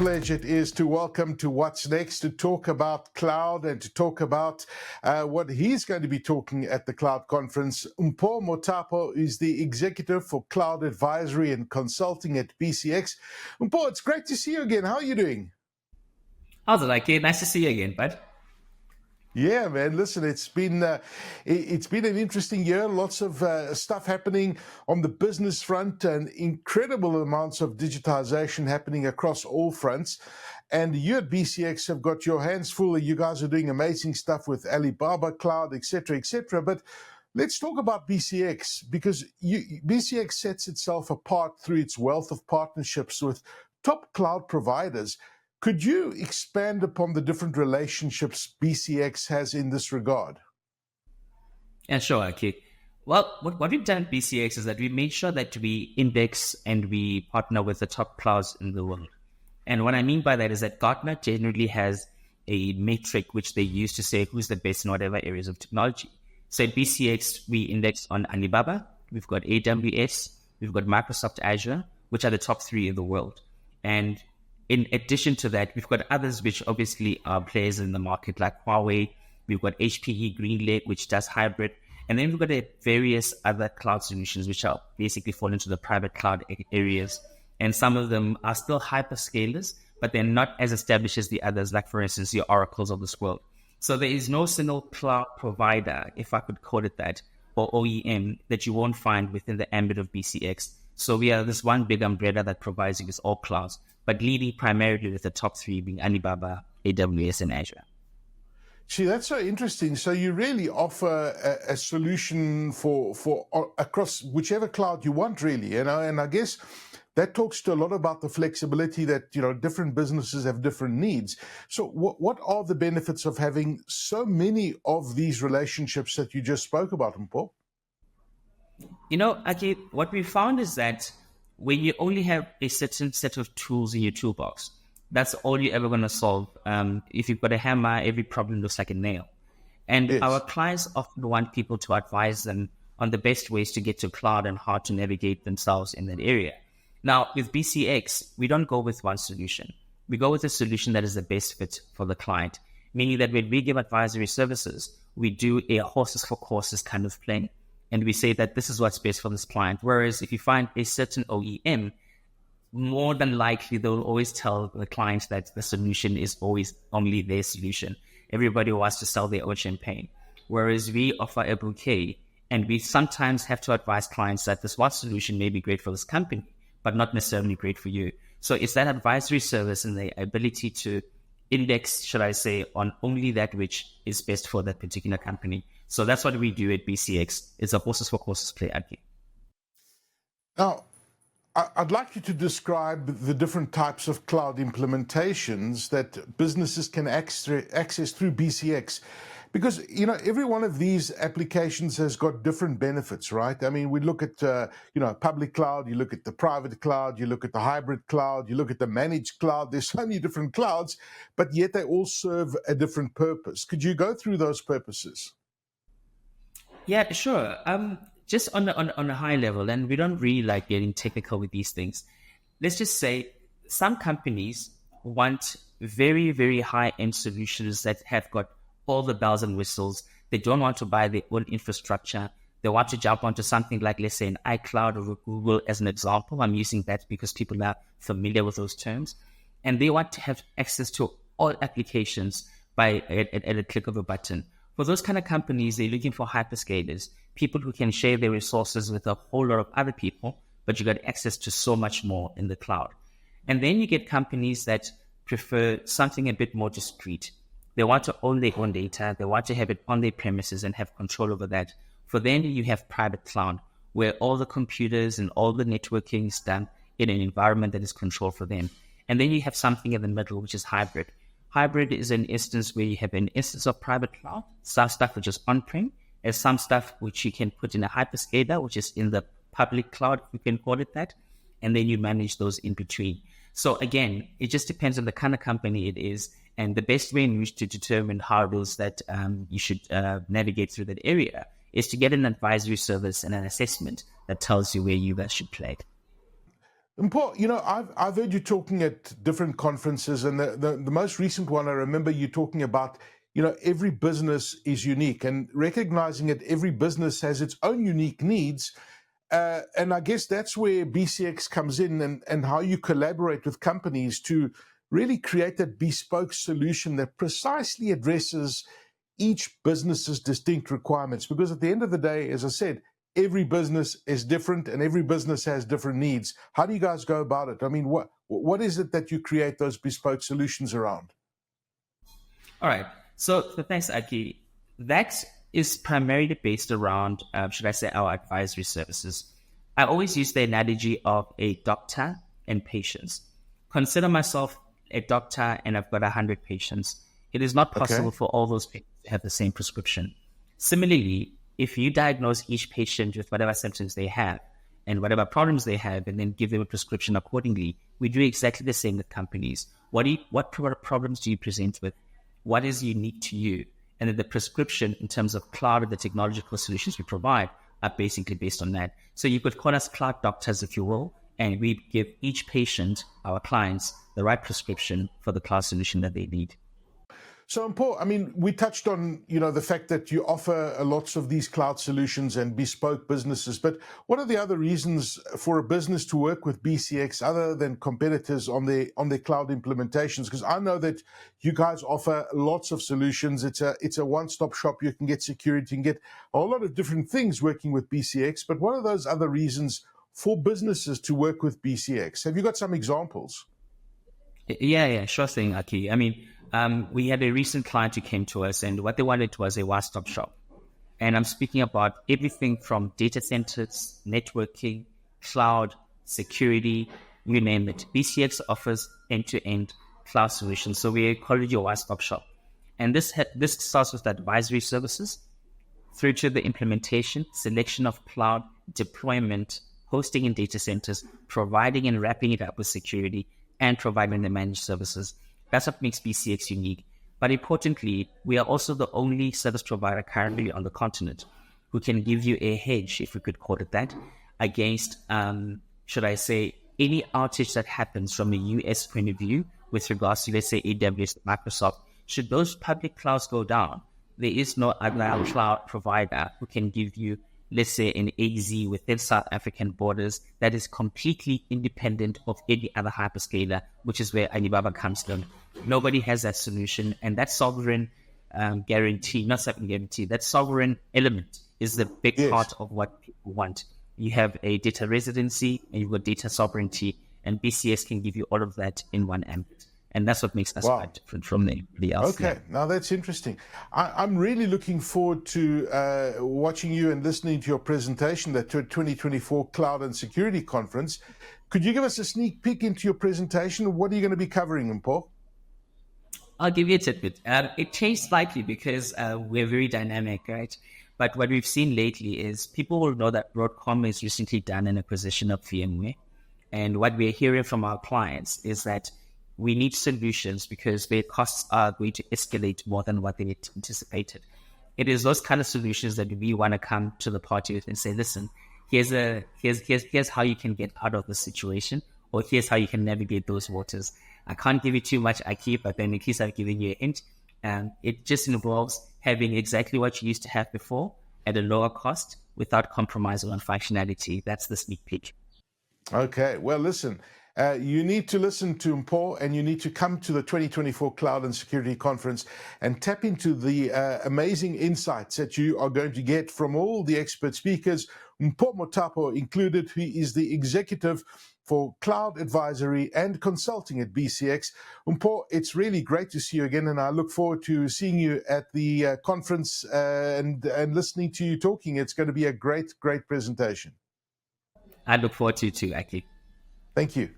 privilege it is to welcome to What's Next to talk about cloud and to talk about what he's going to be talking at the cloud conference. Mpho Mothapo is the executive for cloud advisory and consulting at BCX. Mpho, it's great to see you again. How are you doing? How's it, Aki? Nice to see you again, bud. Yeah, man. Listen, it's been an interesting year. Lots of stuff happening on the business front, and incredible amounts of digitization happening across all fronts. And you at BCX have got your hands full. You guys are doing amazing stuff with Alibaba Cloud, etc., etc. But let's talk about BCX, because BCX sets itself apart through its wealth of partnerships with top cloud providers. Could you expand upon the different relationships BCX has in this regard? Yeah, sure, Aki. Well, what we've done at BCX is that we made sure that we index and we partner with the top clouds in the world. And what I mean by that is that Gartner generally has a metric which they use to say who's the best in whatever areas of technology. So at BCX, we index on Alibaba, we've got AWS, we've got Microsoft Azure, which are the top three in the world. And in addition to that, we've got others which obviously are players in the market like Huawei. We've got HPE GreenLake, which does hybrid. And then we've got various other cloud solutions, which are basically fall into the private cloud areas. And some of them are still hyperscalers, but they're not as established as the others, like, for instance, the Oracles of this world. So there is no single cloud provider, if I could call it that, or OEM, that you won't find within the ambit of BCX. So we are this one big umbrella that provides you with all clouds, but leading primarily with the top three being Alibaba, AWS, and Azure. See, that's so interesting. So you really offer a solution for across whichever cloud you want, really, and I guess that talks to a lot about the flexibility that, different businesses have different needs. So what are the benefits of having so many of these relationships that you just spoke about, Mpho? Aki, what we found is that when you only have a certain set of tools in your toolbox, that's all you're ever going to solve. If you've got a hammer, every problem looks like a nail. And yes, our clients often want people to advise them on the best ways to get to cloud and how to navigate themselves in that area. Now, with BCX, we don't go with one solution. We go with a solution that is the best fit for the client, meaning that when we give advisory services, we do a horses for courses kind of play. And we say that this is what's best for this client. Whereas if you find a certain OEM, more than likely, they'll always tell the client that the solution is always only their solution. Everybody wants to sell their own champagne. Whereas we offer a bouquet, and we sometimes have to advise clients that this one solution may be great for this company, but not necessarily great for you. So it's that advisory service and the ability to index, should I say, on only that which is best for that particular company. So that's what we do at BCX. It's a horses for courses play, Aki. Now, I'd like you to describe the different types of cloud implementations that businesses can access through BCX. Because, every one of these applications has got different benefits, right? I mean, we look at, public cloud, you look at the private cloud, you look at the hybrid cloud, you look at the managed cloud. There's so many different clouds, but yet they all serve a different purpose. Could you go through those purposes? Yeah, sure. Just on a high level, and we don't really like getting technical with these things. Let's just say some companies want very, very high-end solutions that have got all the bells and whistles. They don't want to buy their own infrastructure. They want to jump onto something like, let's say, an iCloud or Google as an example. I'm using that because people are familiar with those terms. And they want to have access to all applications at a click of a button. For those kind of companies, they're looking for hyperscalers, people who can share their resources with a whole lot of other people, but you got access to so much more in the cloud. And then you get companies that prefer something a bit more discreet. They want to own their own data. They want to have it on their premises and have control over that. For them, you have private cloud, where all the computers and all the networking is done in an environment that is controlled for them. And then you have something in the middle, which is hybrid. Hybrid is an instance where you have an instance of private cloud, some stuff which is on-prem, and some stuff which you can put in a hyperscaler, which is in the public cloud, if we can call it that, and then you manage those in between. So again, it just depends on the kind of company it is, and the best way in which to determine how it is that you should navigate through that area is to get an advisory service and an assessment that tells you where you guys should play. Mpho, I've heard you talking at different conferences, and the most recent one I remember you talking about. Every business is unique, and recognizing that every business has its own unique needs. And I guess that's where BCX comes in, and how you collaborate with companies to really create that bespoke solution that precisely addresses each business's distinct requirements. Because at the end of the day, as I said, every business is different and every business has different needs. How do you guys go about it? I mean, what is it that you create those bespoke solutions around? All right. So thanks, Aki. That is primarily based around, should I say, our advisory services. I always use the analogy of a doctor and patients. Consider myself a doctor and I've got 100 patients. It is not possible Okay. for all those patients to have the same prescription. Similarly, if you diagnose each patient with whatever symptoms they have and whatever problems they have, and then give them a prescription accordingly, we do exactly the same with companies. What problems do you present with? What is unique to you? And then the prescription in terms of cloud and the technological solutions we provide are basically based on that. So you could call us cloud doctors, if you will, and we give each patient, our clients, the right prescription for the cloud solution that they need. So, Mpho, I mean, we touched on, the fact that you offer lots of these cloud solutions and bespoke businesses, but what are the other reasons for a business to work with BCX other than competitors on their cloud implementations? Because I know that you guys offer lots of solutions. It's a one-stop shop. You can get security, you can get a whole lot of different things working with BCX, but what are those other reasons for businesses to work with BCX? Have you got some examples? Yeah, sure thing, Aki. I mean, we had a recent client who came to us, and what they wanted was a one-stop shop. And I'm speaking about everything from data centers, networking, cloud, security, you name it. BCX offers end-to-end cloud solutions. So we call it your one-stop shop. And this starts with advisory services through to the implementation, selection of cloud, deployment, hosting in data centers, providing and wrapping it up with security, and providing the managed services. That's what makes BCX unique. But importantly, we are also the only service provider currently on the continent who can give you a hedge, if we could call it that, against, should I say, any outage that happens from a US point of view with regards to, let's say, AWS, Microsoft. Should those public clouds go down, there is no other cloud provider who can give you, let's say, an AZ within South African borders that is completely independent of any other hyperscaler, which is where Alibaba comes from. Nobody has that solution, and that sovereign guarantee, not sovereign guarantee, that sovereign element is the big Yes. part of what people want. You have a data residency and you've got data sovereignty, and BCS can give you all of that in one ambit. And that's what makes us Wow. quite different from anybody else. Okay, now that's interesting. I'm really looking forward to watching you and listening to your presentation, the 2024 Cloud and Security Conference. Could you give us a sneak peek into your presentation? What are you going to be covering, Mpho? I'll give you a tidbit. It changed slightly because we're very dynamic, right? But what we've seen lately is people will know that Dotcom has recently done an acquisition of VMware. And what we're hearing from our clients is that we need solutions because their costs are going to escalate more than what they anticipated. It is those kind of solutions that we want to come to the party with and say, listen, here's how you can get out of the situation, or here's how you can navigate those waters. I can't give you too much, Aki, but then at least I've given you a hint. It just involves having exactly what you used to have before at a lower cost without compromising on functionality. That's the sneak peek. Okay, well, listen, you need to listen to Mpho, and you need to come to the 2024 Cloud and Security Conference and tap into the amazing insights that you are going to get from all the expert speakers, Mpho Mothapo included, who is the executive for cloud advisory and consulting at BCX. Mpho, it's really great to see you again, and I look forward to seeing you at the conference and listening to you talking. It's going to be a great presentation. I look forward to you too, Aki. Thank you.